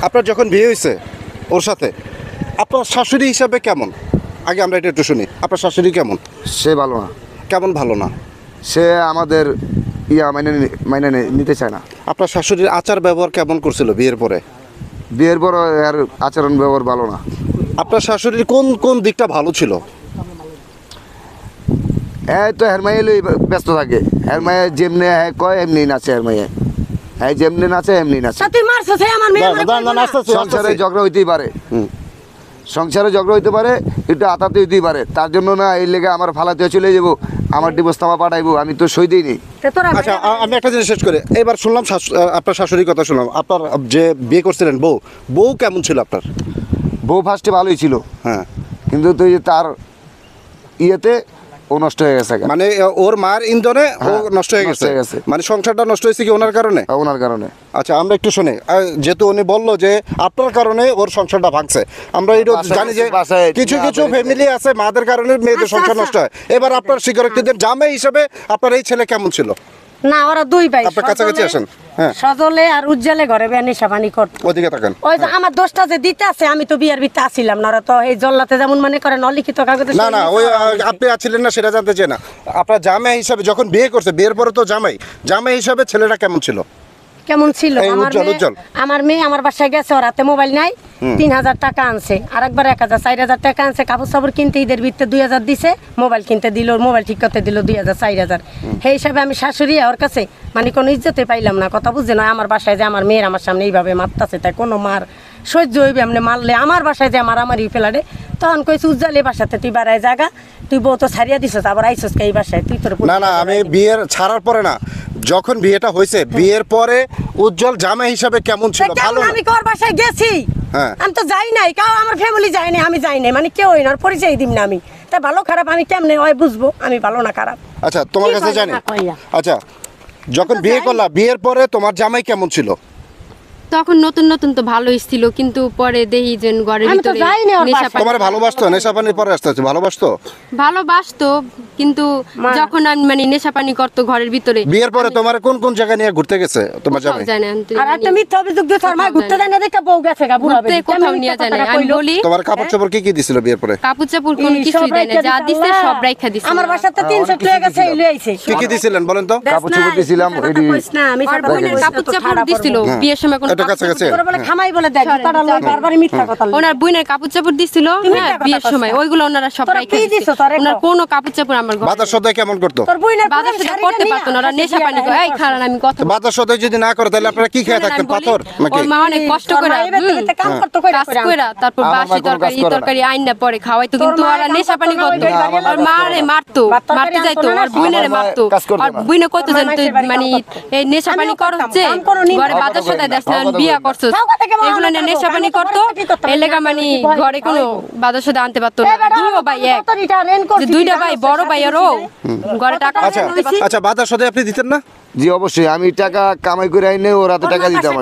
আপনার যখন বিয়ে হয়েছে ওর সাথে, আপনার শাশুড়ি হিসাবে কেমন? আগে আমরা এটা একটু শুনি, আপনার শাশুড়ি কেমন? সে ভালো না, কেমন ভালো না? সে আমাদের মাইনে নিতে চায় না। আপনার শাশুড়ির আচার ব্যবহার কেমন করছিল বিয়ের পরে? বিয়ের পর আর আচরণ ব্যবহার ভালো না। আপনার শাশুড়ির কোন কোন দিকটা ভালো ছিল? হ্যাঁ, তো হের মাইয়ে ব্যস্ত থাকে। হের মাইয়ে যেমনি হ্যাঁ কয় এমনি নাচে। হের মাইয়ে হ্যাঁ যেমনি নাচে এমনি নাচে। সংসারে ঝগড়া হইতেই পারে, সংসারে ঝগড়া হইতে পারে, একটু আতাতে হইতেই পারে। তার জন্য না এই লেগে আমার ফালাতে চলে যাবো, আমার ডিভোর্স নামা পাঠাইবো, আমি তো সই দিইনি। আচ্ছা, আমি একটা জিনিস শেষ করে এবার শুনলাম আপনার শাশুড়ির কথা শুনলাম। আপনার যে বিয়ে করছিলেন বউ কেমন ছিল আপনার? বউ ফার্স্টে ভালোই ছিল, হ্যাঁ, কিন্তু তুই তার ইয়েতে ও নষ্ট হয়ে গেছে। মানে ওর মার ইন্ধনে ও হ্যাঁ, নষ্ট হয়ে নষ্ট হয়ে গেছে। গেছে। মানে সংসারটা নষ্ট হয়েছে কি ওনার কারণে? ওনার কারণে। আচ্ছা, আমরা একটু শুনি। যেহেতু উনি বললো যে আপনার কারণে ওর সংসারটা ভাঙছে, আমরা এটা জানি যে কিছু কিছু ফ্যামিলি আছে মাদের কারণে মেয়েদের সংসার নষ্ট হয়। এবার আপনার স্বীকারোক্তিদের জামাই হিসাবে আপনার এই ছেলে কেমন ছিল? না, ওরা দুই ভাই, আপনার কাছাকাছি আসেন। হ্যাঁ, সজলে আর উজ্জ্বলে ঘরে নেশা পানি করতো। ওদিকে তাকান। ওই যে আমার দোষটা যে দিতে আছে, আমি তো বিয়ের ভিতরে আসিলাম না। ওরা তো এই জল্লাতে যেমন মনে করেন অলিখিত কাগজে। না, ওই আপনি আছিলেন না সেটা জানতে চাই না। আপনার জামাই হিসাবে যখন বিয়ে করছে, বিয়ের পরে তো জামাই হিসাবে ছেলেটা কেমন ছিল? কেমন ছিল? উজ্জ্বল। আমার মেয়ে আমার বাসায় গেছে, ওর হাতে মোবাইল নাই, 3000 টাকা আনছে, আর একবার 1000 4000 টাকা আনছে। কাপড় সাপড় কিনতে ঈদের ভিতরে 2000 দিছে, মোবাইল কিনতে দিল, মোবাইল ঠিক করতে দিল 2000 4000। সেই হিসাবে আমি শাশুড়ি ওর কাছে মানে কোনো ইজ্জতে পাইলাম না। কথা বুঝছে না, আমার বাসায় যে আমার মেয়ের আমার সামনে এইভাবে মারতাছে, তাই কোনো মার সহ্য হইবে? এমনি মারলে আমার বাসায় যে আমারই ফেলারে। তখন কইছি উজ্জ্বল বাসাতে তুই বাড়ায় জায়গা, তুই বউ তো ছাড়িয়া দিছিস, আবার আইসস এই বাসায়, তুই তোর। না, আমি বিয়ের ছাড়ার পরে না, যখন বিয়েটা হয়েছে বিয়ের পরে উজ্জ্বল জামাই হিসাবে কেমন ছিল? ভালো। আমি কার বাসায় গেছি? হ্যাঁ, আমি তো যাই নাই, কাউ আমার ফ্যামিলি যায় নাই, আমি যাই নাই, মানে কেউ ওর পরিচয় দিম না আমি। তা ভালো খারাপ আমি কেমনে হয় বুঝবো আমি ভালো না খারাপ? আচ্ছা, তোমার কাছে জানি। আচ্ছা, যখন বিয়ে করলা, বিয়ের পরে তোমার জামাই কেমন ছিল? তখন নতুন নতুন তো ভালোই ছিল, কিন্তু পরে দেখি যে ঘরের ভিতরে নেশা পানি। তোমার ভালোবাসতো? নেশা পানির পরে আসতে ভালোবাসতো, কিন্তু যখন আমি মানে নেশা পানি করতো ঘরের ভিতরে। বিয়ের পরে তোমার কোন কোন জায়গা নিয়ে ঘুরতে গেছে তোমার জামাই? আর একটা মিথ্যা অভিযোগ দিয়ে তোর মা ঘুরতে যায় না, দেখে বউ গেছে গা বুড়া হবে, কোথাও নিয়ে যায় না। আমি বলি তোমার কাপড় চোপড় কি দিছিল বিয়ের পরে? কাপড় চোপড় কোনো কিছুই দেয় না, যা দিছে সব রাইখা দিছে। আমার বাসাতে 300 টাকা গেছে, এই লই আইছে। কি দিছিলেন বলেন তো? কাপড় চোপড় দিছিলাম, না আমি কাপড় চোপড় দিছিল বিয়ের সময়। কোন কাছে বলে খামাই বলে দেখ, তারা লই বারবারই মিথ্যা কথা। ওনার বুইনের কাপড় চোপড় দিছিল বিয়ের সময়, ওইগুলো ওনারা সব রাইখা দিছে। ওনার কোনো কাপড় চোপড় আমার ঘরে। বাজার সদাই কেমন করতো? তোর বুইনের বাজার সদাই করতে পারতো না, ওরা নেশা পানি করে। এই খারাপ আমি কথা। বাজার সদাই যদি না করে তাহলে আপনারা কি খেয়ে থাকতেন? পাথর নাকি? ওর মা অনেক কষ্ট করে কাম করতে কইরা, তারপর বাসি তরকারি আইনা পরে খাওয়াইতো, কিন্তু ওরা নেশা পানি করতো। আর মারে মারতো, মারতে যাইতো, আর বুইনেরে মারতো। আর বুইনে কইতো যে তুই মানে এই নেশা পানি করছে ঘরে বাজার সদাই দেখ না বিয়া করছস, এগুলো নিয়ে নেশা পানি করতো। এই লেগা মানে ঘরে কোনো বাজার সদাই আনতে পারতো না। দুইও ভাই এক, যে দুইটা ভাই, বড় ভাই আরও ঘরে টাকা। আচ্ছা, বাজার সদাই আপনি দিতেন না? জি অবশ্যই, আমি টাকা কামাই করে আইনে ওর হাতে টাকা দিতাম।